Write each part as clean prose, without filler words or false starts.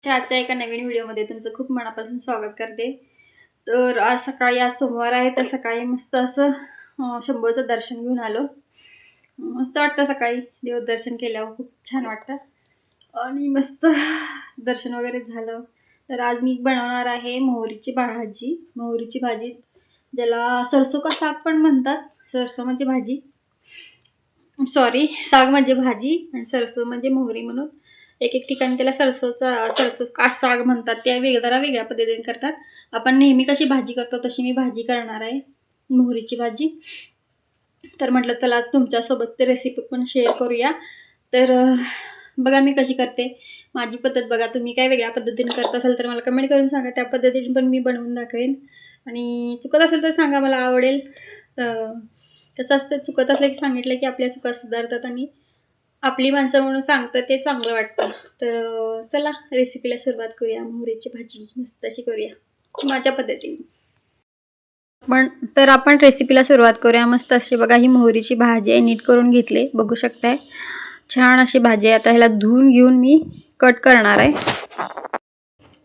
आजच्या एका नवीन व्हिडिओमध्ये तुमचं खूप मनापासून स्वागत करते. तर आज सोमवार आहे, तर सकाळी मस्त असं शंभूचं दर्शन घेऊन आलो. मस्त वाटतं सकाळी देवदर्शन केल्यावर, खूप छान वाटतं आणि मस्त दर्शन वगैरे झालं. तर आज मी बनवणार आहे मोहरीची भाजी, ज्याला सरसो का साग पण म्हणतात. सरसो म्हणजे भाजी, सॉरी, साग म्हणजे भाजी आणि सरसो म्हणजे मोहरी म्हणून. एक ठिकाणी त्याला सरसो का साग म्हणतात. त्या जरा वेगळ्या पद्धतीने करतात. आपण नेहमी कशी भाजी करतो तशी मी भाजी करणार आहे, मोहरीची भाजी. तर म्हटलं चला तुमच्यासोबत ते रेसिपी पण शेअर करूया. तर बघा मी कशी करते, माझी पद्धत बघा. तुम्ही काय वेगळ्या पद्धतीने करत असाल तर मला कमेंट करून सांगा, त्या पद्धतीने पण मी बनवून दाखवेन. आणि चुकत असेल तर सांगा, मला आवडेल. कसं असतं, चुकत असलं की सांगितलं की आपल्या चुका सुधारतात आणि आपली माणसं म्हणून सांगतं ते चांगलं वाटतं. तर चला रेसिपीला सुरुवात करूया. मोहरीची भाजी मस्त अशी करूया माझ्या पद्धतीने. आपण रेसिपीला सुरुवात करूया. मस्त अशी बघा, ही मोहरीची भाजी आहे, नीट करून घेतली, बघू शकताय. छान अशी भाजी आहे. आता ह्याला धुवून घेऊन मी कट करणार आहे.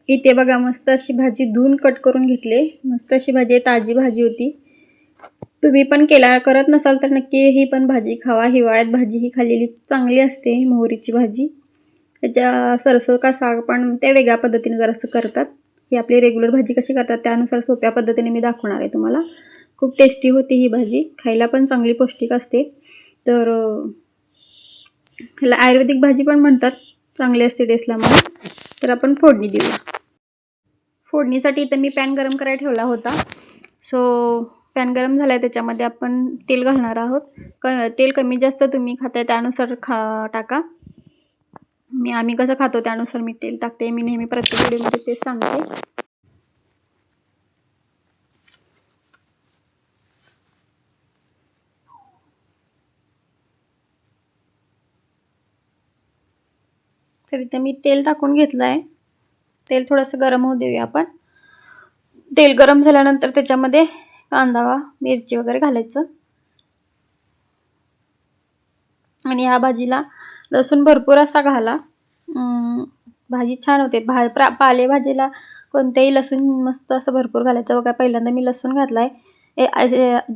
इथे बघा, मस्त अशी भाजी धुवून कट करून घेतली. मस्त अशी भाजी आहे, ताजी भाजी होती. तुम्ही पण करत नसाल तर नक्की ही पण भाजी खावा. हिवाळ्यात भाजी ही खाल्लेली चांगली असते, मोहरीची भाजी. त्याच्या सरसो का साग पण ते वेगळ्या पद्धतीने जरासं करतात. ही आपली रेग्युलर भाजी कशी करतात त्यानुसार सोप्या पद्धतीने मी दाखवणार आहे तुम्हाला. खूप टेस्टी होती ही भाजी, खायला पण चांगली पौष्टिक असते. तर ह्याला आयुर्वेदिक भाजी पण म्हणतात, चांगली असते टेस्टला म्हणून. तर आपण फोडणी देऊया. फोडणीसाठी इथं मी पॅन गरम करायला ठेवला होता. पॅन गरम झाला आहे, त्याच्यामध्ये आपण तेल घालणार आहोत. तेल कमी जास्त तुम्ही खाताय त्यानुसार टाका. आम्ही कसं खातो त्यानुसार मी तेल टाकते. मी नेहमी प्रत्येक व्हिडिओमध्ये तेच सांगते. तर इथे मी तेल टाकून घेतलं आहे. तेल थोडंसं गरम होऊ देऊया आपण. तेल गरम झाल्यानंतर त्याच्यामध्ये कांदा, मिरची वगैरे घालायचं. आणि ह्या भाजीला लसूण भरपूर असा घाला, भाजी छान होते. पालेभाजीला कोणत्याही लसूण मस्त असं भरपूर घालायचं. बघा, पहिल्यांदा मी लसूण घातलाय.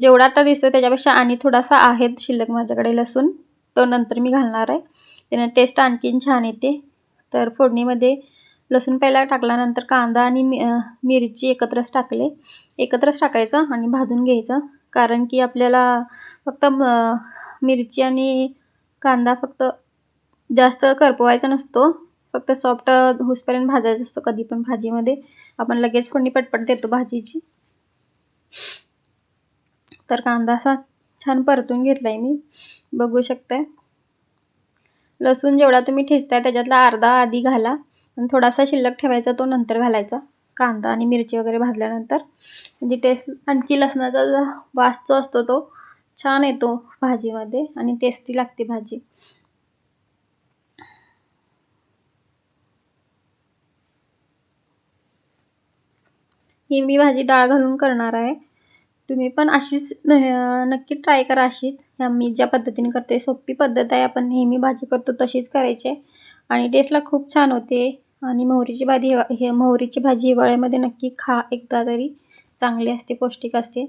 जेवढा आता दिसतोय त्याच्यापेक्षा आणि थोडासा आहे शिल्लक माझ्याकडे लसूण, तो नंतर मी घालणार आहे. त्याने टेस्ट आणखीन छान येते. तर फोडणीमध्ये लसूण पहिला टाकल्यानंतर कांदा आणि मिरची एकत्रच टाकायचं आणि भाजून घ्यायचं. कारण की आपल्याला फक्त मिरची आणि कांदा फक्त जास्त करपवायचा नसतो, फक्त सॉफ्ट होईपर्यंत भाजायचं असतं. कधी पण भाजीमध्ये आपण लगेच फोडणी पटपट देतो भाजीची. तर कांदा असा छान परतून घेतलाय मी, बघू शकताय. लसूण जेवढा तुम्ही ठेचताय त्याच्यातला अर्धा आधी घाला आणि थोडासा शिल्लक ठेवायचा, तो नंतर घालायचा. कांदा आणि मिरची वगैरे भाजल्यानंतर म्हणजे टेस्ट आणखी लसणाचा वास जो असतो तो छान येतो भाजीमध्ये आणि टेस्टी लागते भाजी. ही मी भाजी डाळ घालून करणार आहे. तुम्ही पण अशीच नक्की ट्राय करा. अशीच मी ज्या पद्धतीने करते, सोपी पद्धत आहे. आपण नेहमी भाजी करतो तशीच करायची आणि टेस्टला खूप छान होते. आणि मोहरीची भाजी हिवाळ्यामध्ये नक्की खा एकदा तरी, चांगली असते, पौष्टिक असते.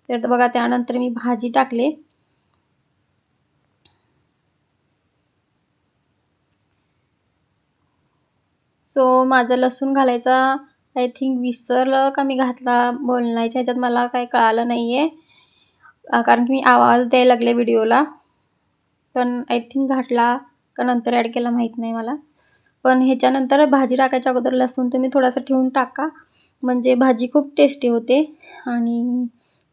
तर बघा, त्यानंतर मी भाजी टाकले. माझं लसूण घालायचा आय थिंक विसरलं का मी घातला बोलण्याच्या ह्याच्यात, मला काही कळालं नाही आहे. कारण की मी आवाज द्यायला लागले व्हिडिओला, पण आय थिंक घातला का नंतर ॲड केला माहीत नाही मला. पण ह्याच्यानंतर भाजी टाकायच्या अगोदर लसूण तुम्ही थोडासा ठेवून टाका, म्हणजे भाजी खूप टेस्टी होते. आणि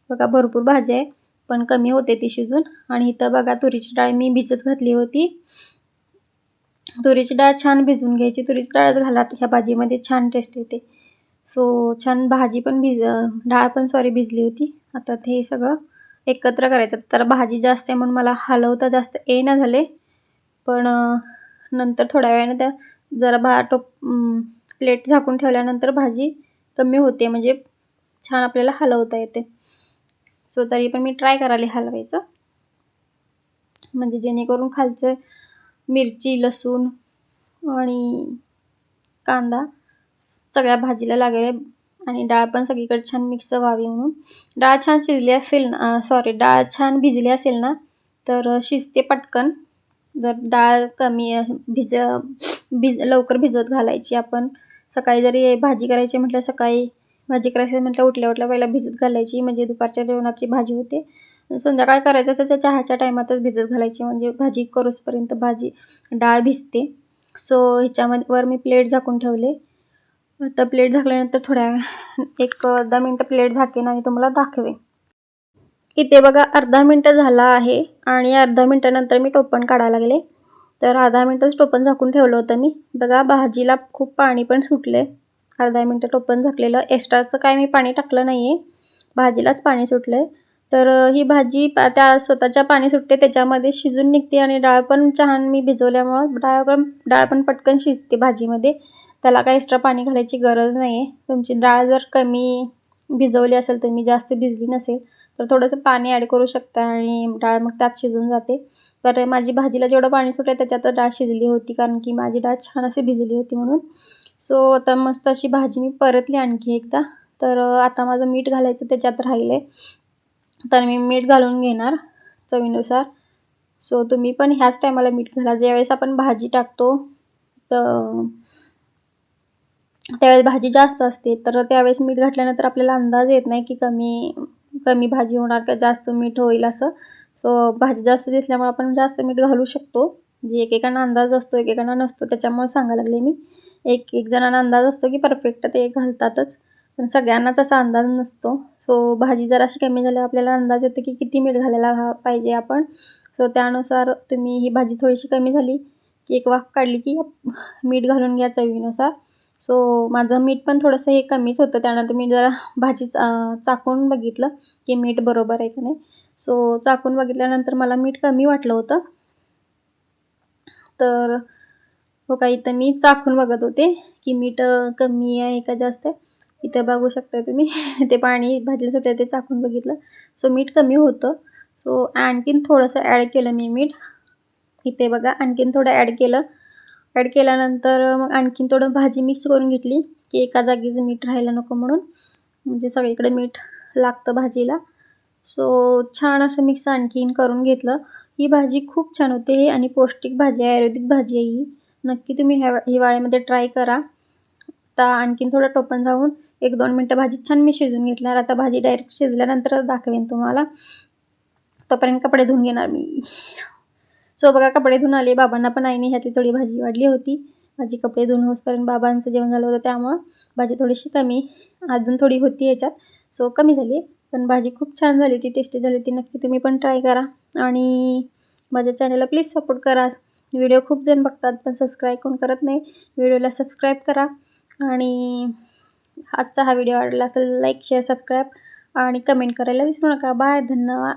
बघा, भरपूर भाजी आहे पण कमी होते ती शिजून. आणि इथं बघा, तुरीची डाळ मी भिजत घातली होती. तुरीची डाळ छान भिजवून घ्यायची. तुरीची डाळ घाला ह्या भाजीमध्ये, छान टेस्ट येते. छान भाजी पण डाळ पण भिजली होती. आता ते सगळं एकत्र करायचं. तर भाजी जास्त आहे म्हणून मला हलवता जास्त येईना झाले, पण नंतर थोड्या वेळाने त्या जरा प्लेट झाकून ठेवल्यानंतर भाजी कमी होते, म्हणजे छान आपल्याला हलवता येते. तरी पण मी ट्राय करायला हलवायचं, म्हणजे जेणेकरून खालचं मिरची, लसूण आणि कांदा सगळ्या भाजीला लागेल आणि डाळ पण सगळीकडे छान मिक्स व्हावी म्हणून. डाळ छान शिजली असेल ना, डाळ छान भिजली असेल ना तर शिजते पटकन. जर डाळ कमी लवकर भिजत घालायची आपण. सकाळी जरी भाजी करायची म्हटलं, सकाळी भाजी करायची म्हटलं उठल्या उठल्या पहिला भिजत घालायची, म्हणजे दुपारच्या जेवणाची भाजी होते. संध्याकाळी करायचं त्याच्या चहाच्या टायमातच भिजत घालायची, म्हणजे भाजी करूसपर्यंत डाळ भिजते. सो ह्याच्यामध्ये वर मी प्लेट झाकून ठेवले. आता प्लेट झाकल्यानंतर थोड्या एक 10 मिनटं प्लेट झाकेन आणि तुम्हाला दाखवेन. इथे बघा अर्धा मिनटं झाला आहे आणि अर्धा मिनटानंतर मी टोपण काढायला लागले. तर अर्धा मिनटंच टोपण झाकून ठेवलं होतं मी. बघा भाजीला खूप पाणी पण सुटले. अर्धा मिनटं टोपण झाकलेलं. एक्स्ट्राचं काय मी पाणी टाकलं नाही आहे, भाजीलाच पाणी सुटलं. तर ही भाजी त्या स्वतःच्या पाणी सुटते त्याच्यामध्ये शिजून निघते आणि डाळ पण छान मी भिजवल्यामुळं डाळ पण पटकन शिजते भाजीमध्ये. त्याला काही एक्स्ट्रा पाणी घालायची गरज नाही आहे. तुमची डाळ जर कमी भिजवली असेल, तुम्ही जास्त भिजली नसेल तर थोडंसं पाणी ॲड करू शकता आणि डाळ मग त्यात शिजून जाते. तर माझी भाजीला जेवढं पाणी सुटलं त्याच्यातच डाळ शिजली होती, कारण की माझी डाळ छान अशी भिजली होती म्हणून. सो आता मस्त अशी भाजी मी परतली आणखी एकदा. तर आता माझं मीठ घालायचं त्याच्यात राहिलं आहे, तर मी मीठ घालून घेणार चवीनुसार. सो तुम्ही पण ह्याच टायमाला मीठ घाला. ज्यावेळेस आपण भाजी टाकतो तर त्यावेळेस भाजी जास्त असते, तर त्यावेळेस मीठ घातल्यानंतर आपल्याला अंदाज येत नाही की कमी भाजी होणार का जास्त मीठ होईल असं. सो भाजी जास्त दिसल्यामुळे आपण जास्त मीठ घालू शकतो. म्हणजे एकेकांना अंदाज असतो, एकेकांना नसतो, त्याच्यामुळे सांगायला लागले मी. एक जणांना अंदाज असतो की परफेक्ट ते घालतातच, पण सगळ्यांनाच असा अंदाज नसतो. सो भाजी जर अशी कमी झाल्यावर आपल्याला अंदाज येतो की किती मीठ घालायला पाहिजे आपण. सो त्यानुसार तुम्ही ही भाजी थोडीशी कमी झाली की एक वाफ काढली की मीठ घालून घ्या चवीनुसार. सो माझं मीठ पण थोडंसं हे कमीच होतं. त्यानंतर मी जरा भाजी चाखून बघितलं की मीठ बरोबर आहे की नाही. सो चाखून बघितल्यानंतर मला मीठ कमी वाटलं होतं. तर हो का, इथं मी चाखून बघत होते की मीठ कमी आहे का जास्त आहे. इथं बघू शकता तुम्ही ते पाणी भाजीला सुटलं ते चाखून बघितलं. सो मीठ कमी होतं. सो आणखीन थोडंसं ॲड केलं मी मीठ. इथे बघा आणखीन थोडं ॲड केल्यानंतर मग आणखीन थोडं भाजी मिक्स करून घेतली की एका जागीचं मीठ राहायला नको म्हणून, म्हणजे सगळीकडे मीठ लागतं भाजीला. सो छान असं मिक्स आणखीन करून घेतलं. ही भाजी खूप छान होते आणि पौष्टिक भाजी आहे, आयुर्वेदिक भाजी आहे ही. नक्की तुम्ही हिवाळ्यामध्ये ट्राय करा. आता आणखीन थोडं टोपण जाऊन 1-2 मिनटं भाजी छान मी शिजून घेतल्यावर आता भाजी डायरेक्ट शिजल्यानंतर दाखवेन तुम्हाला. तोपर्यंत कपडे धुवून घेणार मी. सो बघा कपडे धुवून आले. बाबांना पण आईने ह्यातली थोडी भाजी वाढली होती. माझी कपडे धुवून होईपर्यंत बाबांचं जेवण झालं होतं, त्यामुळं भाजी थोडीशी कमी अजून थोडी होती याच्यात. सो कमी झाली, पण भाजी खूप छान झाली होती, टेस्टी झाली होती. नक्की तुम्ही पण ट्राय करा आणि माझ्या चॅनलला प्लीज सपोर्ट करा. व्हिडिओ खूप जण बघतात पण सबस्क्राईब कोण करत नाही. व्हिडिओला सबस्क्राईब करा आणि आजचा हा व्हिडिओ आवडला तर लाईक, शेअर, सबस्क्राईब आणि कमेंट करायला विसरू नका. बाय. धन्यवाद.